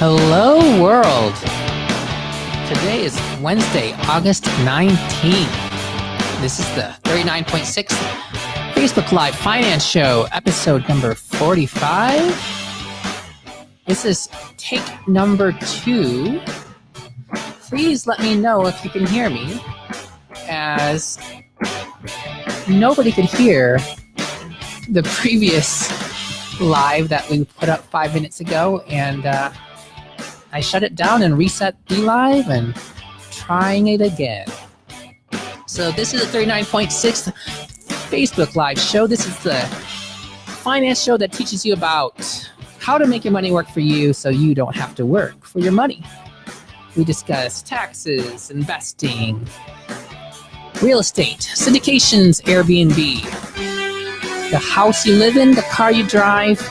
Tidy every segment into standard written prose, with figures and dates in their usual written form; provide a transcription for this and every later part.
Hello, world. Today is Wednesday, August 19th. This is the 39.6 Facebook Live Finance Show, episode number 45. This is take number 2. Please let me know if you can hear me, as nobody could hear the previous live that we put up 5 minutes ago, and I shut it down and reset the live and trying it again. So this is the 39.6 Facebook Live show. This is the finance show that teaches you about how to make your money work for you so you don't have to work for your money. We discuss taxes, investing, real estate, syndications, Airbnb, the house you live in, the car you drive,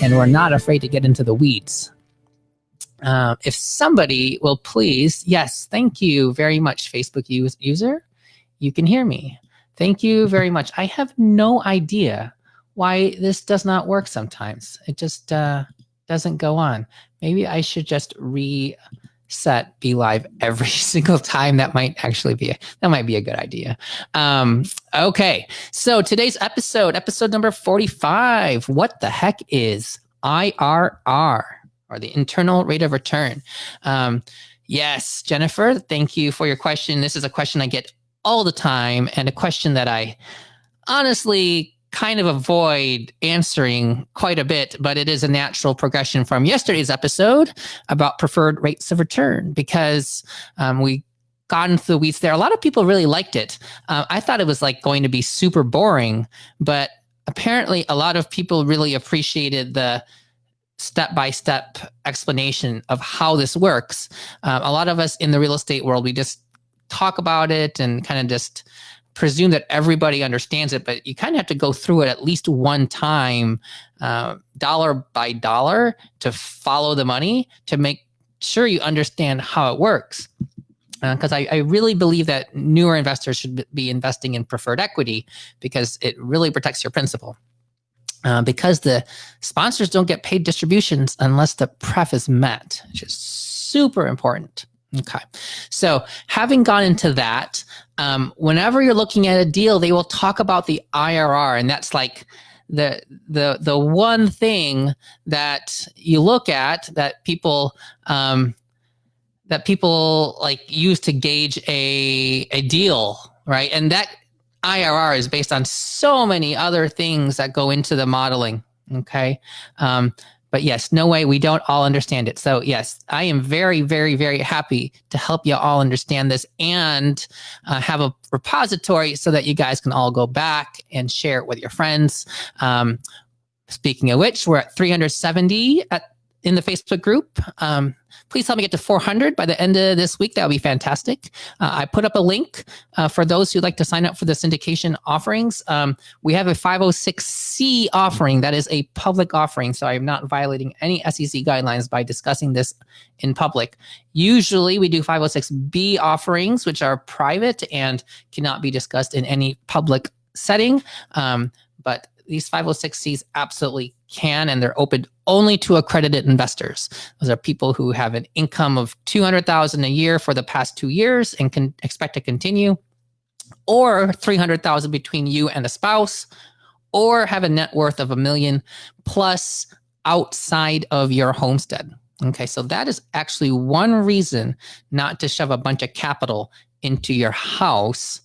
and we're not afraid to get into the weeds. If somebody will please, yes, thank you very much, Facebook user. You can hear me. Thank you very much. I have no idea why this does not work sometimes. It just doesn't go on. Maybe I should just reset Be Live every single time. That might be a good idea. Okay, so today's episode number 45. What the heck is IRR? Or the internal rate of return? Yes, Jennifer, thank you for your question. This is a question I get all the time, and a question that I honestly kind of avoid answering quite a bit, but it is a natural progression from yesterday's episode about preferred rates of return, because we got into the weeds there. A lot of people really liked it. I thought it was going to be super boring, but apparently a lot of people really appreciated the step-by-step explanation of how this works. A lot of us in the real estate world, we just talk about it and kind of just presume that everybody understands it, but you kind of have to go through it at least one time, dollar by dollar, to follow the money, to make sure you understand how it works. Because I really believe that newer investors should be investing in preferred equity, because it really protects your principal. Because the sponsors don't get paid distributions unless the pref is met, which is super important. Okay, so having gone into that, whenever you're looking at a deal, they will talk about the IRR, and that's like the one thing that you look at that people use to gauge a deal, right? And that IRR is based on so many other things that go into the modeling, okay? But yes, no way, we don't all understand it. So yes, I am very, very, very happy to help you all understand this, and have a repository so that you guys can all go back and share it with your friends. Speaking of which, we're at 370 in the Facebook group. Please help me get to 400 by the end of this week. That would be fantastic. I put up a link for those who'd like to sign up for the syndication offerings. We have a 506C offering. That is a public offering, so I'm not violating any SEC guidelines by discussing this in public. Usually we do 506B offerings, which are private and cannot be discussed in any public setting. But these 506Cs absolutely can, and they're open only to accredited investors. Those are people who have an income of $200,000 a year for the past 2 years and can expect to continue, or $300,000 between you and a spouse, or have a net worth of $1 million plus outside of your homestead. Okay, so that is actually one reason not to shove a bunch of capital into your house.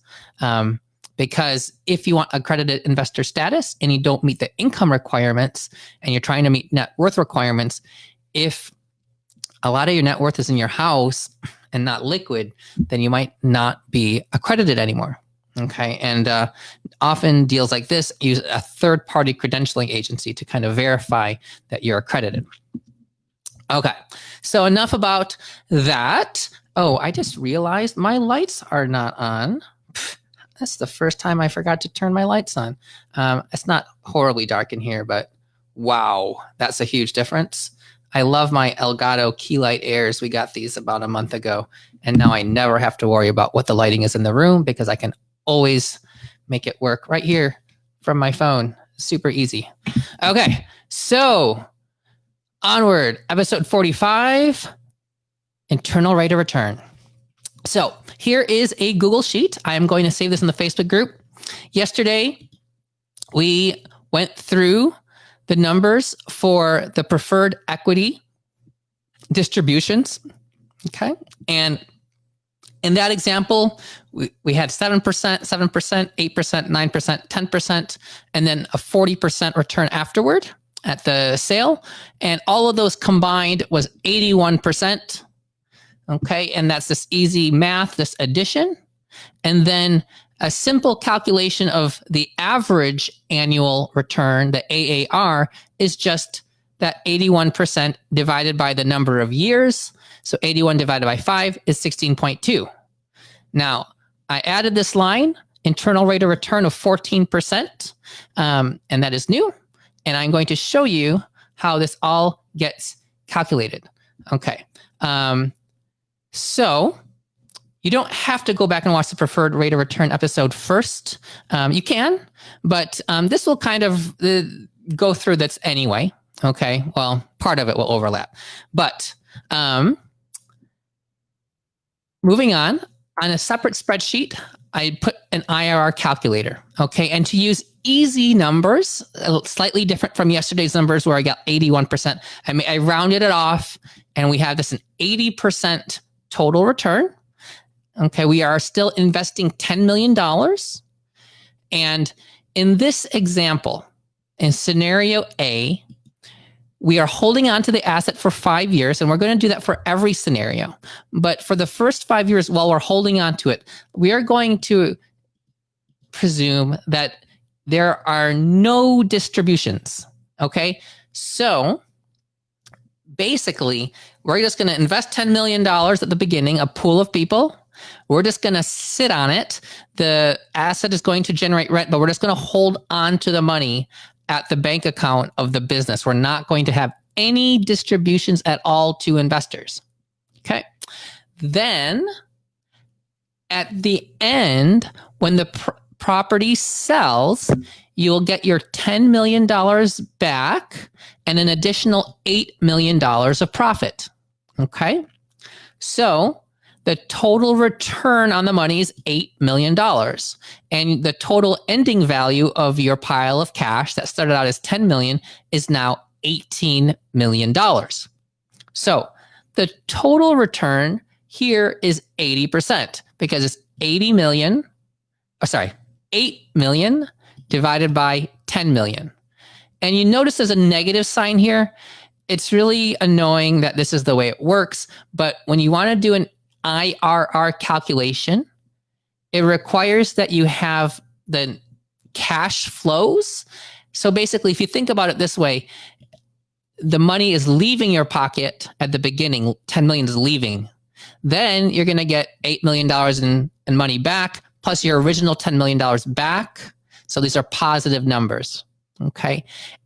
Because if you want accredited investor status and you don't meet the income requirements and you're trying to meet net worth requirements, if a lot of your net worth is in your house and not liquid, then you might not be accredited anymore. Okay. And often deals like this use a third-party credentialing agency to kind of verify that you're accredited. Okay. So enough about that. Oh, I just realized my lights are not on. That's the first time I forgot to turn my lights on. It's not horribly dark in here, but wow, that's a huge difference. I love my Elgato key light Airs. We got these about a month ago, and now I never have to worry about what the lighting is in the room, because I can always make it work right here from my phone. Super easy. Okay, so Onward, episode 45, internal rate of return. So here is a Google Sheet. I'm going to save this in the Facebook group. Yesterday, we went through the numbers for the preferred equity distributions. Okay. And in that example, we had 7%, 7%, 8%, 9%, 10%, and then a 40% return afterward at the sale. And all of those combined was 81%. Okay. And that's this easy math, this addition. And then a simple calculation of the average annual return, the AAR, is just that 81% divided by the number of years. So 81 divided by 5 is 16.2. Now, I added this line, internal rate of return of 14%, and that is new. And I'm going to show you how this all gets calculated. Okay. So you don't have to go back and watch the preferred rate of return episode first. You can, but this will kind of go through this anyway. Okay. Well, part of it will overlap. But moving on a separate spreadsheet, I put an IRR calculator. Okay. And to use easy numbers, slightly different from yesterday's numbers where I got 81%. I rounded it off and we have this an 80% total return. Okay. We are still investing $10 million. And in this example, in scenario A, we are holding on to the asset for 5 years, and we're going to do that for every scenario. But for the first 5 years, while we're holding on to it, we are going to presume that there are no distributions. Okay. So basically, we're just going to invest $10 million at the beginning, a pool of people. We're just going to sit on it. The asset is going to generate rent, but we're just going to hold on to the money at the bank account of the business. We're not going to have any distributions at all to investors. Okay. Then at the end, when the property sells, you'll get your $10 million back and an additional $8 million of profit. Okay. So the total return on the money is $8 million. And the total ending value of your pile of cash that started out as $10 million is now $18 million. So the total return here is 80% because it's 8 million divided by 10 million. And you notice there's a negative sign here. It's really annoying that this is the way it works. But when you want to do an IRR calculation, it requires that you have the cash flows. So basically, if you think about it this way, the money is leaving your pocket at the beginning, 10 million is leaving. Then you're going to get $8 million in money back, plus your original $10 million back. So these are positive numbers. Okay.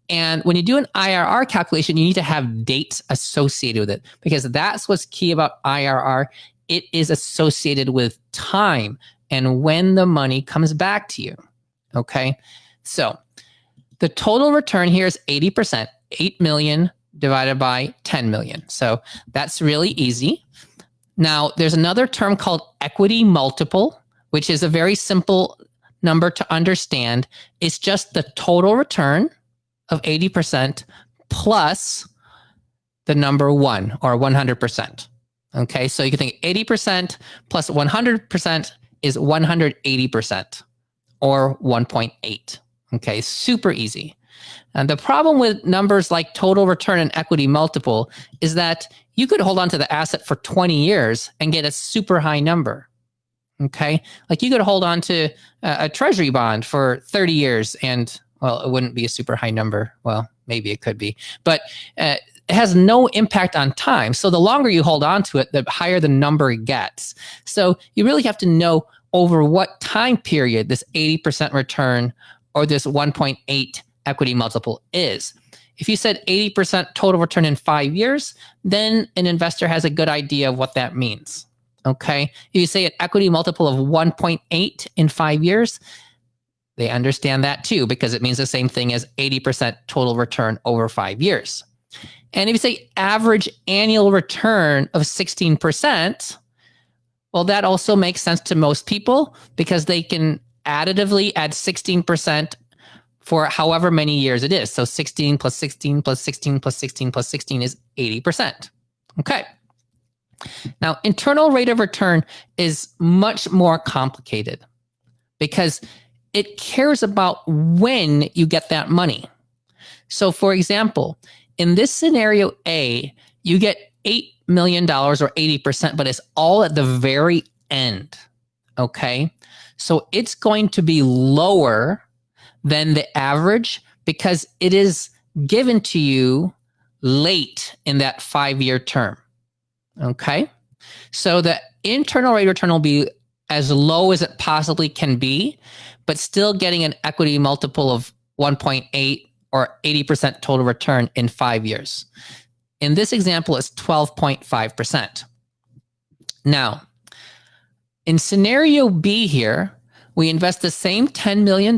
And when you do an IRR calculation, you need to have dates associated with it because that's what's key about IRR. It is associated with time and when the money comes back to you. Okay. So the total return here is 80%, 8 million divided by 10 million. So that's really easy. Now there's another term called equity multiple, which is a very simple number to understand. It's just the total return of 80% plus the number 1 or 100%. Okay, so you can think 80% plus 100% is 180% or 1.8. Okay, super easy. And the problem with numbers like total return and equity multiple is that you could hold on to the asset for 20 years and get a super high number. Okay, like you could hold on to a treasury bond for 30 years and, well, it wouldn't be a super high number. Well, maybe it could be, but it has no impact on time. So the longer you hold on to it, the higher the number gets. So you really have to know over what time period this 80% return or this 1.8 equity multiple is. If you said 80% total return in 5 years, then an investor has a good idea of what that means. Okay. If you say an equity multiple of 1.8 in 5 years, they understand that too, because it means the same thing as 80% total return over 5 years. And if you say average annual return of 16%, well, that also makes sense to most people because they can additively add 16% for however many years it is. So 16 plus 16 plus 16 plus 16 plus 16 is 80%. Okay. Now, internal rate of return is much more complicated because it cares about when you get that money. So, for example, in this scenario A, you get $8 million or 80%, but it's all at the very end. Okay. So it's going to be lower than the average because it is given to you late in that 5-year term. Okay. So the internal rate of return will be as low as it possibly can be, but still getting an equity multiple of 1.8 or 80% total return in 5 years. In this example, it's 12.5%. Now, in scenario B here, we invest the same $10 million,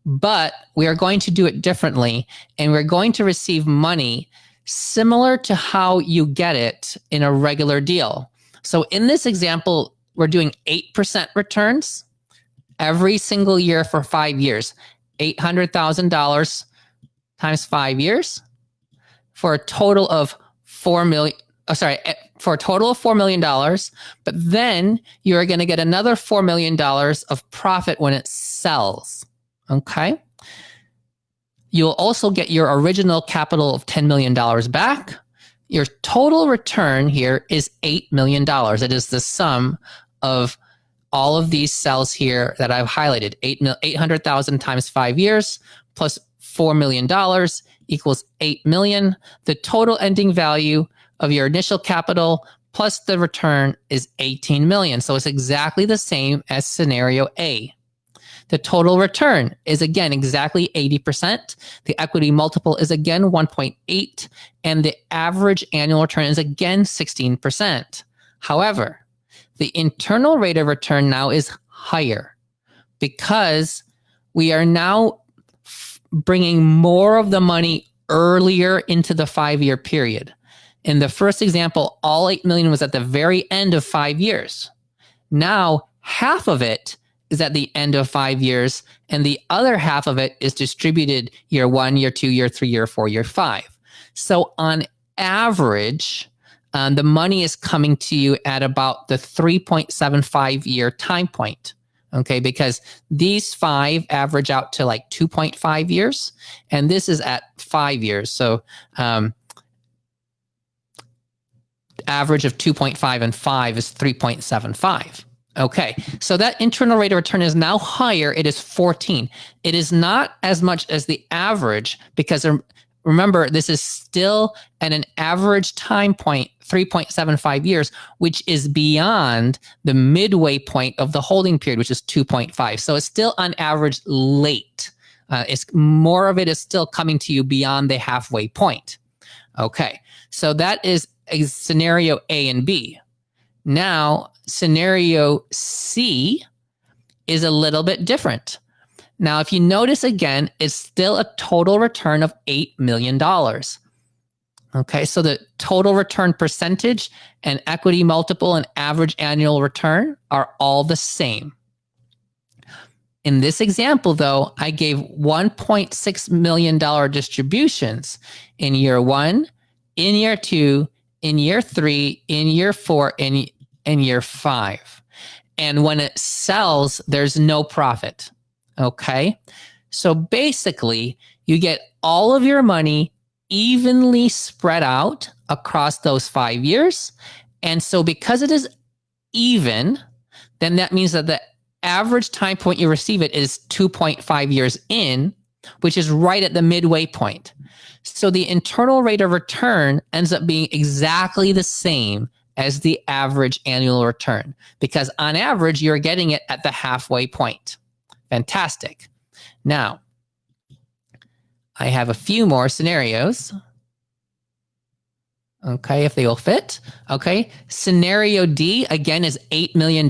but we are going to do it differently, and we're going to receive money similar to how you get it in a regular deal. So in this example, we're doing 8% returns every single year for 5 years, $800,000 times 5 years for a total of $4 million. For a total of $4 million, but then you're going to get another $4 million of profit when it sells. Okay. You'll also get your original capital of $10 million back. Your total return here is $8 million. It is the sum of all of these cells here that I've highlighted. 800,000 times 5 years plus $4 million equals 8 million. The total ending value of your initial capital plus the return is 18 million. So it's exactly the same as scenario A. The total return is again exactly 80%. The equity multiple is again 1.8, and the average annual return is again 16%. However, the internal rate of return now is higher because we are now bringing more of the money earlier into the 5-year period. In the first example, all 8 million was at the very end of 5 years. Now, half of it is at the end of 5 years, and the other half of it is distributed year 1, year 2, year 3, year 4, year 5. So on average, the money is coming to you at about the 3.75 year time point. Okay, because these 5 average out to like 2.5 years, and this is at 5 years. So average of 2.5 and 5 is 3.75. Okay, so that internal rate of return is now higher. It is 14. It is not as much as the average because remember, this is still at an average time point, 3.75 years, which is beyond the midway point of the holding period, which is 2.5. So it's still on average late. It's more of it is still coming to you beyond the halfway point. Okay, so that is a scenario A and B. Now, scenario C is a little bit different. Now, if you notice again, it's still a total return of $8 million. Okay, so the total return percentage and equity multiple and average annual return are all the same. In this example, though, I gave $1.6 million distributions in year 1, in year 2, in year 3, in year 4, in year 5. And when it sells, there's no profit. Okay. So basically, you get all of your money evenly spread out across those 5 years. And so because it is even, then that means that the average time point you receive it is 2.5 years in, which is right at the midway point. So the internal rate of return ends up being exactly the same as the average annual return, because on average, you're getting it at the halfway point. Fantastic. Now, I have a few more scenarios. Okay, if they will fit. Okay, scenario D, again, is $8 million.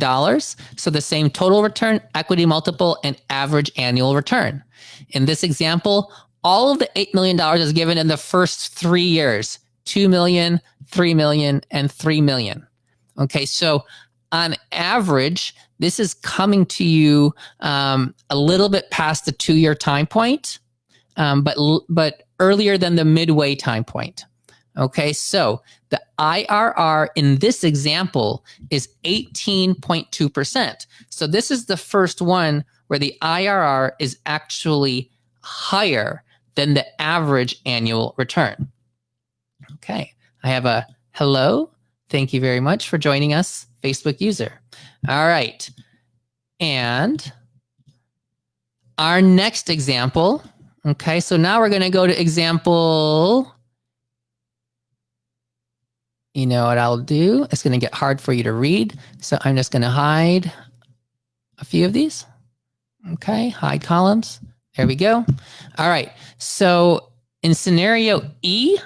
So the same total return, equity multiple, and average annual return. In this example, all of the $8 million is given in the first 3 years, 2 million, 3 million, and 3 million. Okay, so on average, this is coming to you a little bit past the 2-year time point, but earlier than the midway time point. Okay, so the IRR in this example is 18.2%. So this is the first one where the IRR is actually higher than the average annual return. Okay, I have a hello. Thank you very much for joining us, Facebook user. All right, and our next example. Okay, so now we're going to go to example. You know what I'll do? It's going to get hard for you to read. So I'm just going to hide a few of these. Okay, hide columns. There we go. All right, so in scenario E,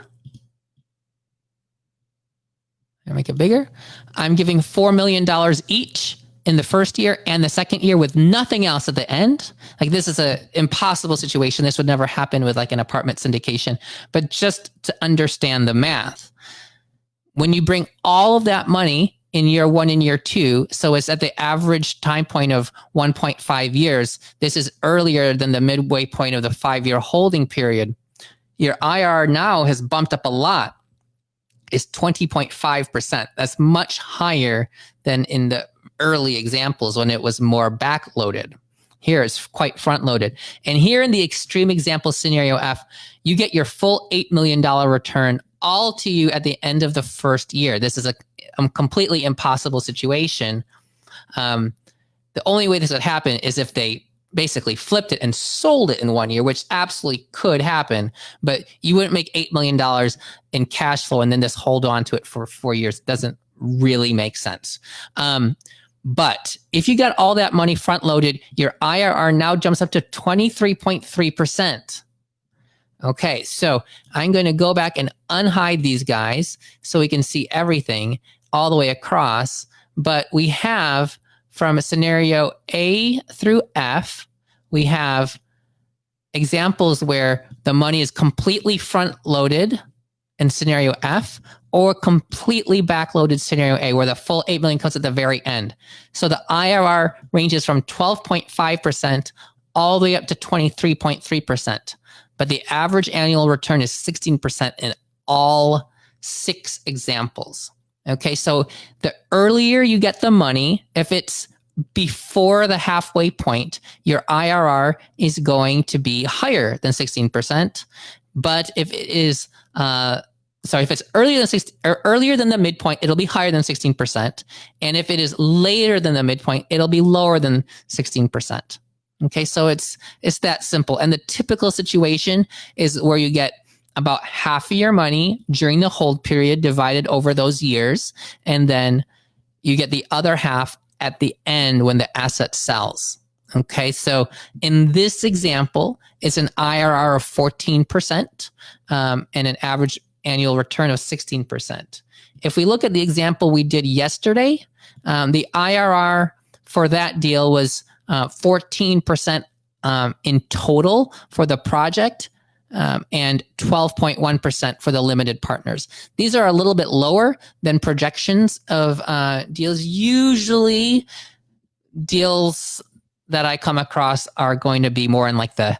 I'll make it bigger. I'm giving $4 million each in the first year and the second year with nothing else at the end. Like, this is an impossible situation. This would never happen with like an apartment syndication, but just to understand the math. When you bring all of that money in year 1 and year 2, so it's at the average time point of 1.5 years. This is earlier than the midway point of the 5-year holding period. Your IRR now has bumped up a lot. It's 20.5%. That's much higher than in the early examples when it was more backloaded. Here it's quite front-loaded. And here in the extreme example scenario F, you get your full $8 million return all to you at the end of the first year. This is a completely impossible situation. The only way this would happen is if they basically flipped it and sold it in 1 year, which absolutely could happen, but you wouldn't make $8 million in cash flow and then just hold on to it for 4 years. It doesn't really make sense. But if you got all that money front loaded, your IRR now jumps up to 23.3%. Okay, so I'm going to go back and unhide these guys so we can see everything all the way across. But we have, from scenario A through F, we have examples where the money is completely front loaded in scenario F, or completely backloaded scenario A, where the full $8 million comes at the very end. So the IRR ranges from 12.5% all the way up to 23.3%. But the average annual return is 16% in all 6 examples. Okay, so the earlier you get the money, if it's before the halfway point, your IRR is going to be higher than 16%. But if it is, if it's earlier than the midpoint, it'll be higher than 16%. And if it is later than the midpoint, it'll be lower than 16%. Okay, so it's that simple. And the typical situation is where you get about half of your money during the hold period divided over those years, and then you get the other half at the end when the asset sells. Okay, so in this example, it's an IRR of 14% and an average annual return of 16%. If we look at the example we did yesterday, the IRR for that deal was 14% in total for the project, and 12.1% for the limited partners. These are a little bit lower than projections of deals. Usually, deals that I come across are going to be more in like the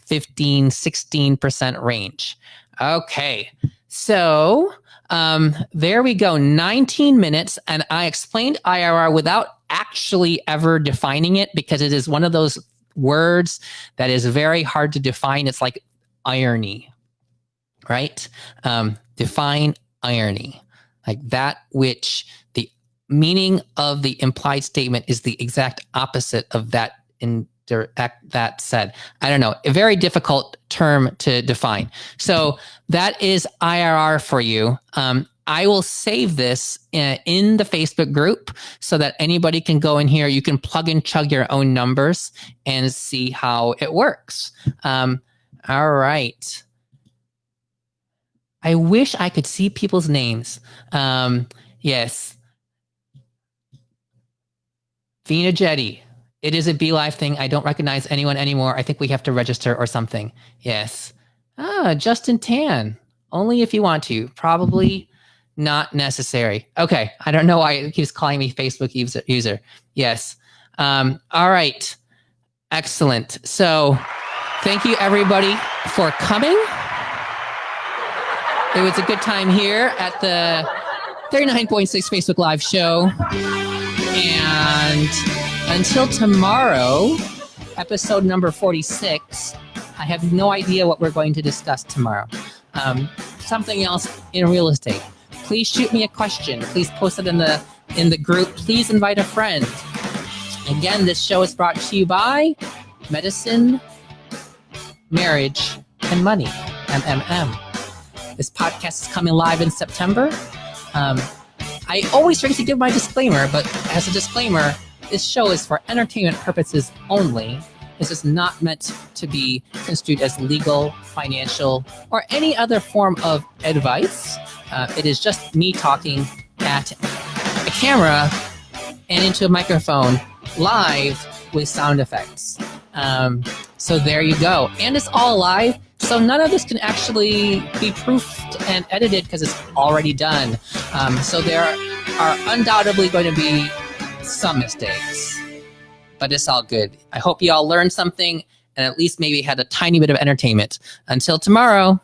15, 16% range. Okay, so there we go, 19 minutes, and I explained IRR without actually ever defining it, because it is one of those words that is very hard to define. It's like irony, right? Define irony, like that which the meaning of the implied statement is the exact opposite of that that said. I don't know, a very difficult term to define. So that is IRR for you. I will save this in the Facebook group so that anybody can go in here. You can plug and chug your own numbers and see how it works. All right. I wish I could see people's names. Yes. Vina Jetty. It is a BeLive thing. I don't recognize anyone anymore. I think we have to register or something. Yes. Justin Tan. Only if you want to. Probably not necessary. Okay. I don't know why he keeps calling me Facebook user. Yes. All right. Excellent. So thank you, everybody, for coming. It was a good time here at the 39.6 Facebook Live show. And until tomorrow, episode number 46, I have no idea what we're going to discuss tomorrow. Something else in real estate. Please shoot me a question. Please post it in the group. Please invite a friend. Again, this show is brought to you by Medicine, Marriage, and Money, MMM. This podcast is coming live in September. I always forget to give my disclaimer, but as a disclaimer, this show is for entertainment purposes only. This is not meant to be construed as legal, financial, or any other form of advice. It is just me talking at a camera and into a microphone live with sound effects. So there you go. And it's all live, so none of this can actually be proofed and edited because it's already done. So there are undoubtedly going to be some mistakes, but it's all good. I hope you all learned something and at least maybe had a tiny bit of entertainment. Until tomorrow.